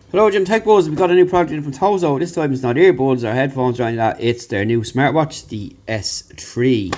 Hello, Jim Tech Buzz. We've got a new product in from TOZO. This time it's not earbuds or headphones or anything like that. It's their new smartwatch, the S3.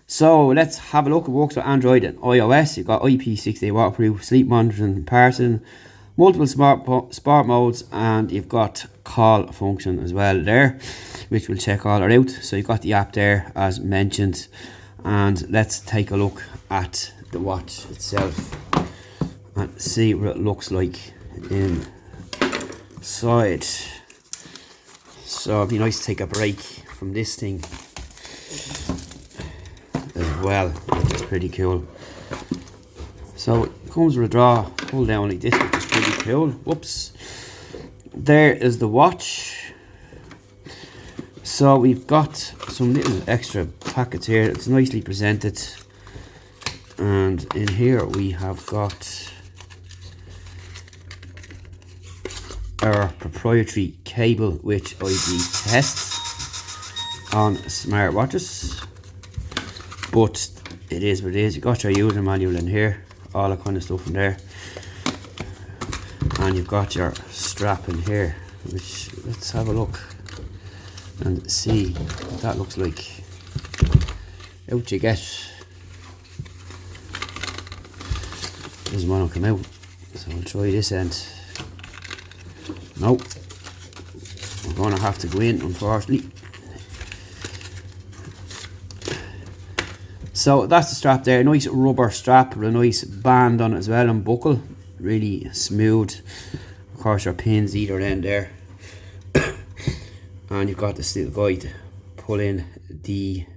So let's have a look. It works with Android and iOS. You've got IP68 waterproof, sleep monitoring, comparison, multiple smart modes, and you've got call function as well there, which will check all that out. So you've got the app there as mentioned, and let's take a look at the watch itself and see what it looks like inside. So it'd be nice to take a break from this thing as well, which is pretty cool. So it comes with a draw, pull down like this, which is pretty cool. Whoops. There is the watch. So we've got some little extra packets here. It's nicely presented. And in here we have got our proprietary cable, which I do tests on smartwatches. But it is what it is. You got your user manual in here, all that kind of stuff in there, and you've got your strap in here, which let's have a look and see what that looks like. Out you get. Doesn't want to come out, so I'll try this end. Nope, I'm gonna have to go in, unfortunately. So that's the strap there, nice rubber strap with a nice band on it as well, and buckle, really smooth. Of course your pins either end there. And you've got this little guide to pull in the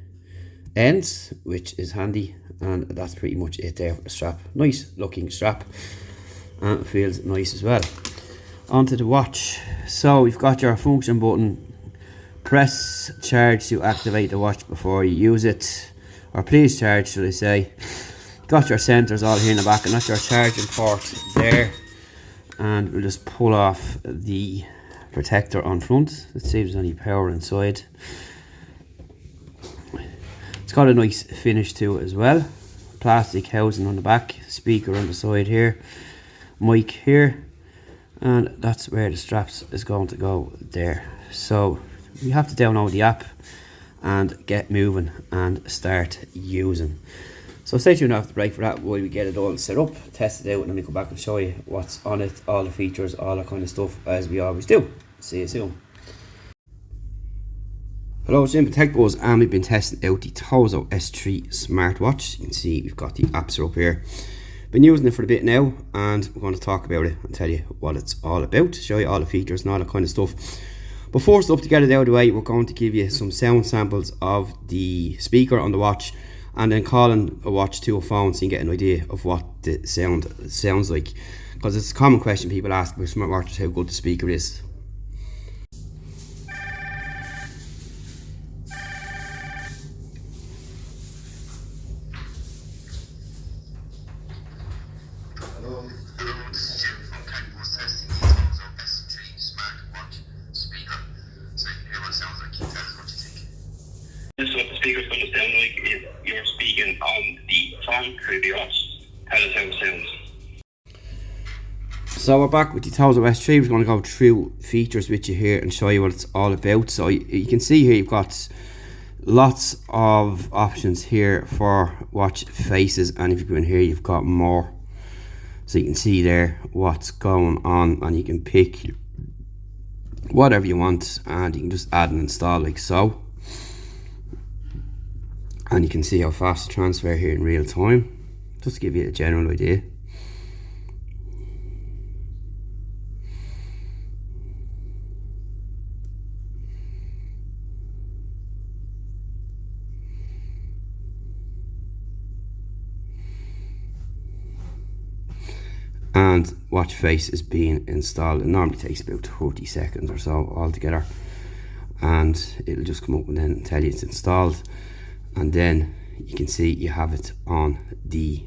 ends, which is handy, and that's pretty much it there for the strap. Nice looking strap, and it feels nice as well. Onto the watch. So we've got your function button. Press charge to activate the watch before you use it, or please charge should I say. Got your sensors all here in the back, and that's your charging port there. And we'll just pull off the protector on front. Let's see if there's any power inside. It's got a nice finish to it as well. Plastic housing on the back, speaker on the side here, mic here, and that's where the straps is going to go there. So you have to download the app and get moving and start using. So stay tuned after the break for that while we get it all set up, test it out, and then we come back and show you what's on it, all the features, all that kind of stuff, as we always do. See you soon. Hello, it's Jim Tech Buzz, and we've been testing out the TOZO S3 smartwatch. You can see we've got the apps are up here. Been using it for a bit now, and we're going to talk about it and tell you what it's all about, show you all the features and all that kind of stuff. But first up, to get it out of the way, we're going to give you some sound samples of the speaker on the watch, and then calling a watch to a phone so you can get an idea of what the sound sounds like. Because it's a common question people ask with smartwatches, how good the speaker is. Hello, this is Jim from TOZO S3 smartwatch speaker. So you can hear what it sounds like. Tell us what you think. This is what the speaker's going to sound like if you're speaking on the phone through the watch. Tell us how it sounds. So we're back with the TOZO S3. We're going to go through features with you here and show you what it's all about. So you can see here you've got lots of options here for watch faces, and if you go in here you've got more. So you can see there what's going on, and you can pick whatever you want, and you can just add and install like so. And you can see how fast the transfer here in real time, just to give you a general idea. And watch face is being installed. It normally takes about 30 seconds or so altogether, and it'll just come up and then tell you it's installed, and then you can see you have it on the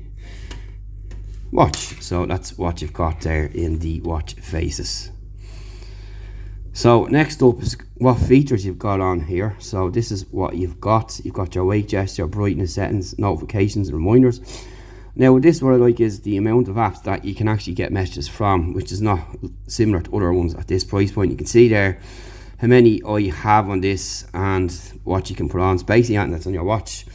watch. So that's what you've got there in the watch faces. So next up is what features you've got on here. So this is what you've got. You've got your wake gesture, brightness settings, notifications and reminders. Now this what I like is the amount of apps that you can actually get messages from, which is not similar to other ones at this price point. You can see there how many I have on this and what you can put on. It's basically anything that's on your watch.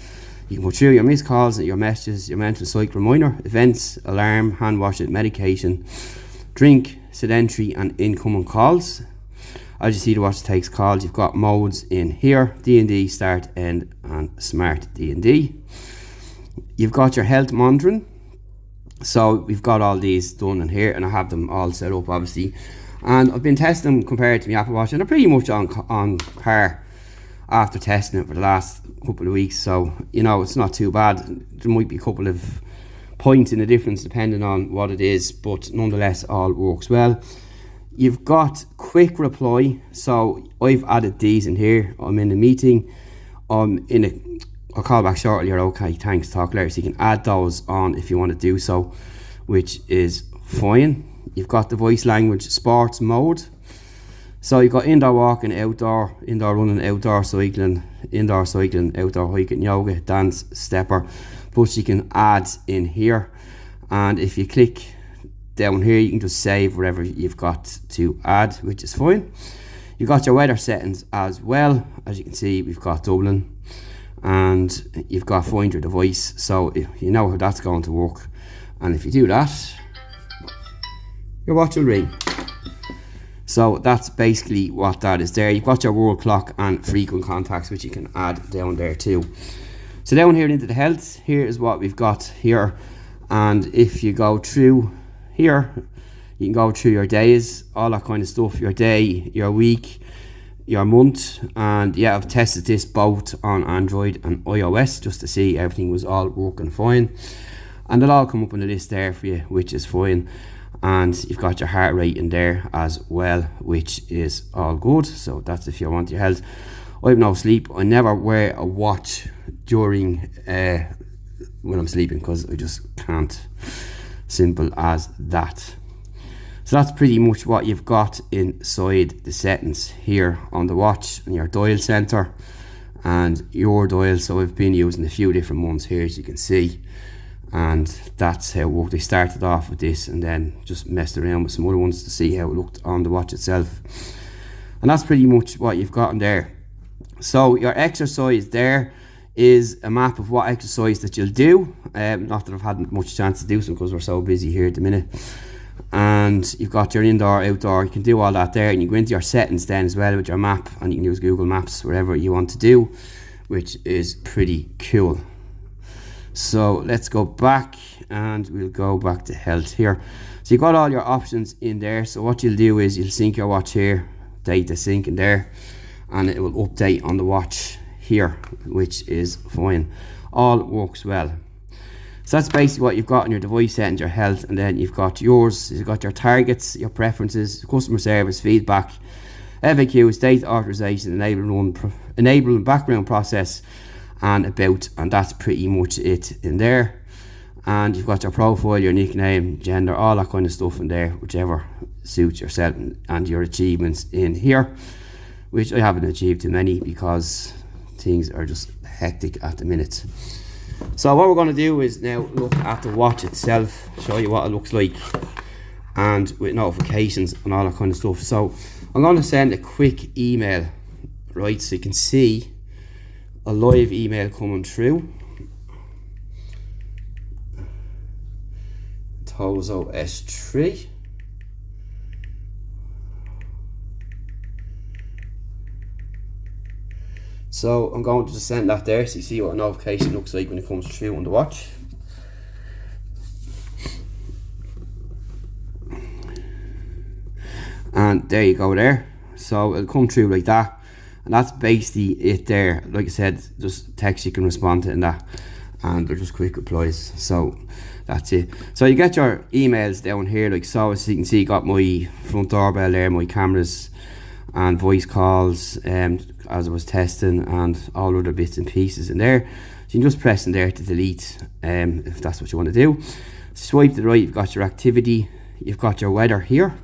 You can put through your missed calls, your messages, your mental cycle reminder, events, alarm, hand washing, medication, drink, sedentary and incoming calls. As you see, the watch takes calls. You've got modes in here: D&D, start, end and smart D&D. You've got your health monitoring. So we've got all these done in here and I have them all set up obviously. And I've been testing them compared to my Apple Watch and they're pretty much on par after testing it for the last couple of weeks. So, you know, it's not too bad. There might be a couple of points in the difference depending on what it is, but nonetheless all works well. You've got quick reply. So I've added these in here. I'm in a meeting. I'll call back shortly, or okay, thanks, talk later. So you can add those on if you want to do so, which is fine. You've got the voice language sports mode. So you've got indoor walking, outdoor running, outdoor cycling, outdoor hiking, yoga, dance, stepper. Plus you can add in here. And if you click down here, you can just save whatever you've got to add, which is fine. You've got your weather settings as well. As you can see, we've got Dublin. And you've got find your device, so you know how that's going to work. And if you do that, your watch will ring. So that's basically what that is there. You've got your world clock and frequent contacts, which you can add down there too. So down here into the health, here is what we've got here. And if you go through here, you can go through your days, all that kind of stuff, your day, your week, your month. And yeah, I've tested this both on Android and iOS just to see everything was all working fine, and it'll all come up on the list there for you, which is fine. And you've got your heart rate in there as well, which is all good. So that's if you want your health. I have no sleep. I never wear a watch during when I'm sleeping because I just can't. Simple as that. So that's pretty much what you've got inside the settings here on the watch, and your dial center and your dial. So I've been using a few different ones here, as you can see, and that's how it worked. I started off with this and then just messed around with some other ones to see how it looked on the watch itself, and that's pretty much what you've got in there. So your exercise there is a map of what exercise that you'll do. Not that I've had much chance to do some because we're so busy here at the minute. And you've got your indoor, outdoor, you can do all that there, and you go into your settings then as well with your map, and you can use Google Maps wherever you want to do, which is pretty cool. So let's go back and we'll go back to health here. So you've got all your options in there. So what you'll do is you'll sync your watch here, data sync in there, and it will update on the watch here, which is fine. All works well. So that's basically what you've got on your device settings, your health, and then you've got yours. You've got your targets, your preferences, customer service, feedback, FAQs, data authorization, enabling background process, and about, and that's pretty much it in there. And you've got your profile, your nickname, gender, all that kind of stuff in there, whichever suits yourself, and your achievements in here, which I haven't achieved too many because things are just hectic at the minute. So what we're going to do is now look at the watch itself, show you what it looks like, and with notifications and all that kind of stuff. So I'm going to send a quick email, right, so you can see a live email coming through. TOZO S3. So I'm going to just send that there so you see what a notification looks like when it comes through on the watch. And there you go there. So it'll come through like that. And that's basically it there. Like I said, just text you can respond to and that. And they're just quick replies. So that's it. So you get your emails down here like so. As you can see, got my front doorbell there, my cameras and voice calls as I was testing, and all other bits and pieces in there. So you can just press in there to delete if that's what you want to do. Swipe to the right, you've got your activity, you've got your weather here,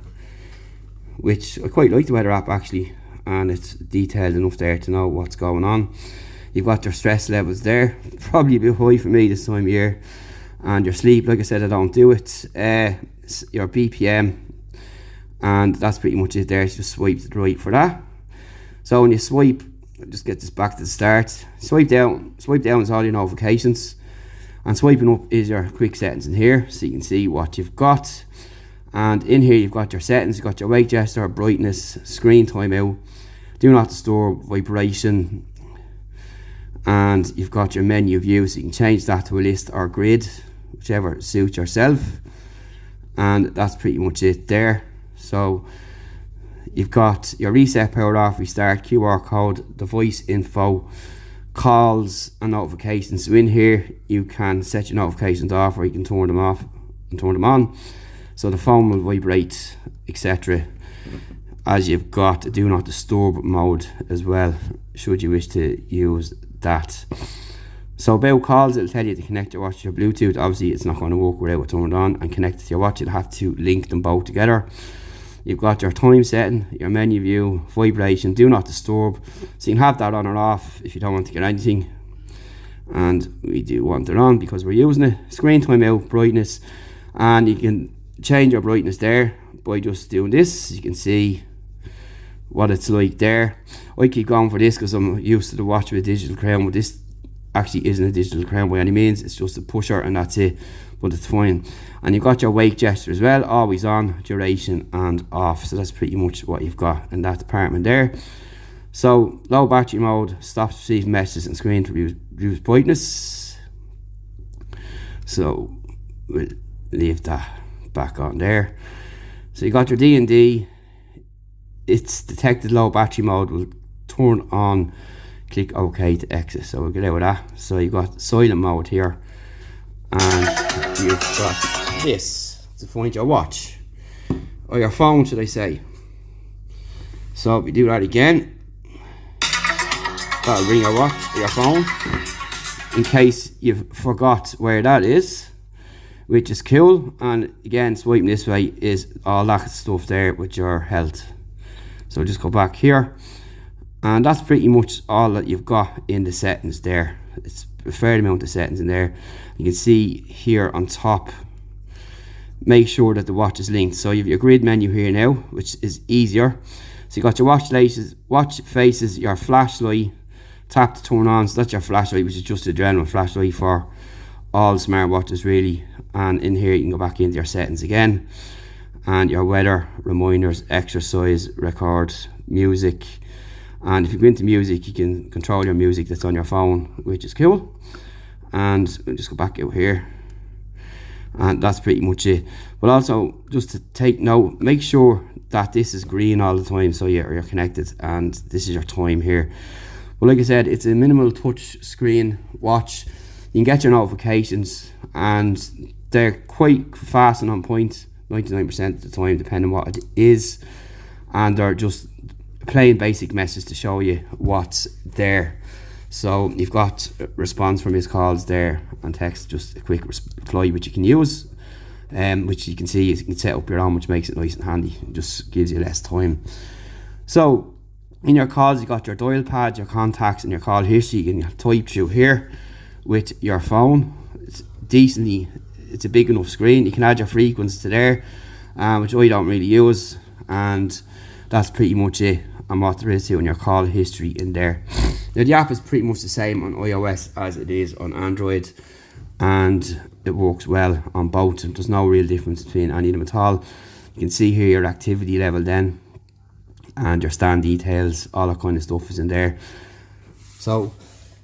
which I quite like the weather app actually, and it's detailed enough there to know what's going on. You've got your stress levels there, probably a bit high for me this time of year, And your sleep, like I said, I don't do it. Your BPM, and that's pretty much it there. Just swipe to the right for that. So when you swipe, just get this back to the start. Swipe down is all your notifications, and swiping up is your quick settings in here, so you can see what you've got. And in here you've got your settings, you've got your wake gesture, brightness, screen timeout, do not disturb, vibration, and you've got your menu view, so you can change that to a list or grid, whichever suits yourself. And that's pretty much it there. So you've got your reset, power off, restart, QR code, device info, calls and notifications. So in here you can set your notifications off, or you can turn them off and turn them on, so the phone will vibrate, etc. As you've got a do not disturb mode as well, should you wish to use that. So about calls, it'll tell you to connect your watch to your Bluetooth. Obviously it's not going to work without it turned on and connected to your watch. You'll have to link them both together. You've got your time setting, your menu view, vibration, do not disturb, so you can have that on or off if you don't want to get anything, and we do want it on because we're using it. Screen timeout, brightness, and you can change your brightness there by just doing this. You can see what it's like there. I keep going for this because I'm used to the watch with a digital crown, but this actually isn't a digital crown by any means. It's just a pusher and that's it, but it's fine. And you've got your wake gesture as well, always on, duration and off. So that's pretty much what you've got in that department there. So low battery mode, stops receiving messages and screen to reduce brightness. So we'll leave that back on there. So you got your D&D. It's detected low battery mode, will turn on, click OK to exit. So we'll get out of that. So you've got silent mode here, and you've got this to find your watch, or your phone should I say. So if we do that again, that'll bring your watch or your phone, in case you've forgot where that is, which is cool. And again, swiping this way is all that stuff there with your health. So just go back here, and that's pretty much all that you've got in the settings there. It's a fair amount of settings in there. You can see here on top, make sure that the watch is linked. So you have your grid menu here now, which is easier. So you got your watch faces, your flashlight, tap to turn on. So that's your flashlight, which is just a general flashlight for all smartwatches really. And in here you can go back into your settings again, and your weather, reminders, exercise, record, music. And if you go into music, you can control your music that's on your phone, which is cool. And we'll just go back out here, and that's pretty much it. But also, just to take note, make sure that this is green all the time, so you're connected, and this is your time here. But like I said, it's a minimal touch screen watch. You can get your notifications, and they're quite fast and on point 99% of the time, depending on what it is, and they're just plain basic message to show you what's there. So you've got response from missed calls there, and text, just a quick reply which you can use, which you can see you can set up your own, which makes it nice and handy. It just gives you less time. So in your calls, you got your dial pad, your contacts, and your call history. You can type through here with your phone. It's a big enough screen. You can add your frequencies to there, which I don't really use, and that's pretty much it and what there is to in your call history in there. Now the app is pretty much the same on iOS as it is on Android, and it works well on both. There's no real difference between any of them at all. You can see here your activity level then, and your stand details, all that kind of stuff is in there. So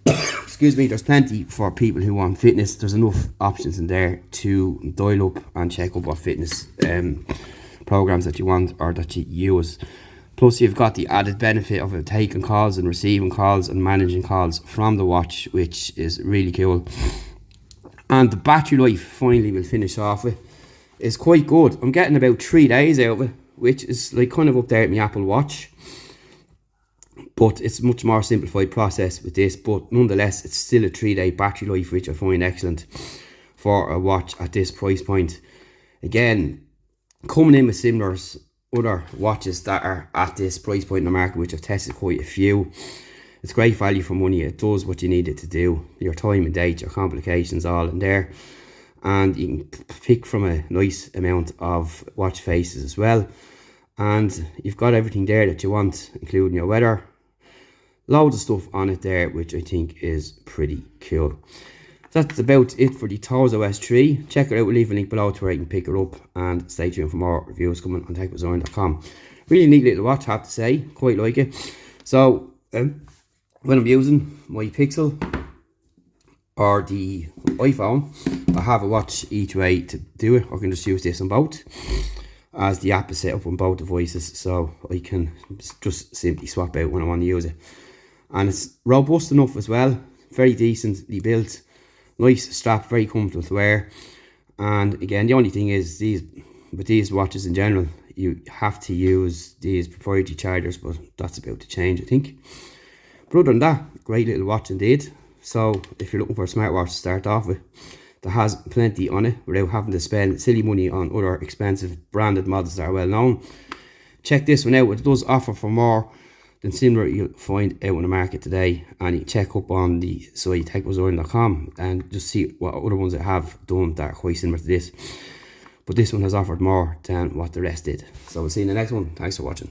excuse me, there's plenty for people who want fitness. There's enough options in there to dial up and check up what fitness programs that you want or that you use. Plus you've got the added benefit of taking calls and receiving calls and managing calls from the watch, which is really cool. And the battery life, finally we'll finish off with, is quite good. I'm getting about 3 days out of it, which is like kind of up there at my Apple Watch, but it's a much more simplified process with this. But nonetheless, it's still a 3-day battery life, which I find excellent for a watch at this price point. Again, coming in with similar other watches that are at this price point in the market, which I've tested quite a few. It's great value for money. It does what you need it to do. Your time and date, your complications, all in there. and you can pick from a nice amount of watch faces as well. And you've got everything there that you want, including your weather. Loads of stuff on it there, which I think is pretty cool. That's about it for the TOZO S3. Check it out, we'll leave a link below to where you can pick it up, and stay tuned for more reviews coming on techdesign.com. Really neat little watch, I have to say, quite like it. So when I'm using my Pixel or the iPhone, I have a watch each way to do it. I can just use this on both, as the app is set up on both devices, so I can just simply swap out when I want to use it. And it's robust enough as well, very decently built, nice strap, very comfortable to wear. And again, the only thing is, with these watches in general, you have to use these proprietary chargers, but that's about to change, I think. But other than that, great little watch indeed. So if you're looking for a smartwatch to start off with, that has plenty on it without having to spend silly money on other expensive branded models that are well known, check this one out. It does offer for more than similar you'll find out on the market today. And you can check up on the site techdesign.com and just see what other ones that have done that are quite similar to this. But this one has offered more than what the rest did. So we'll see you in the next one. Thanks for watching.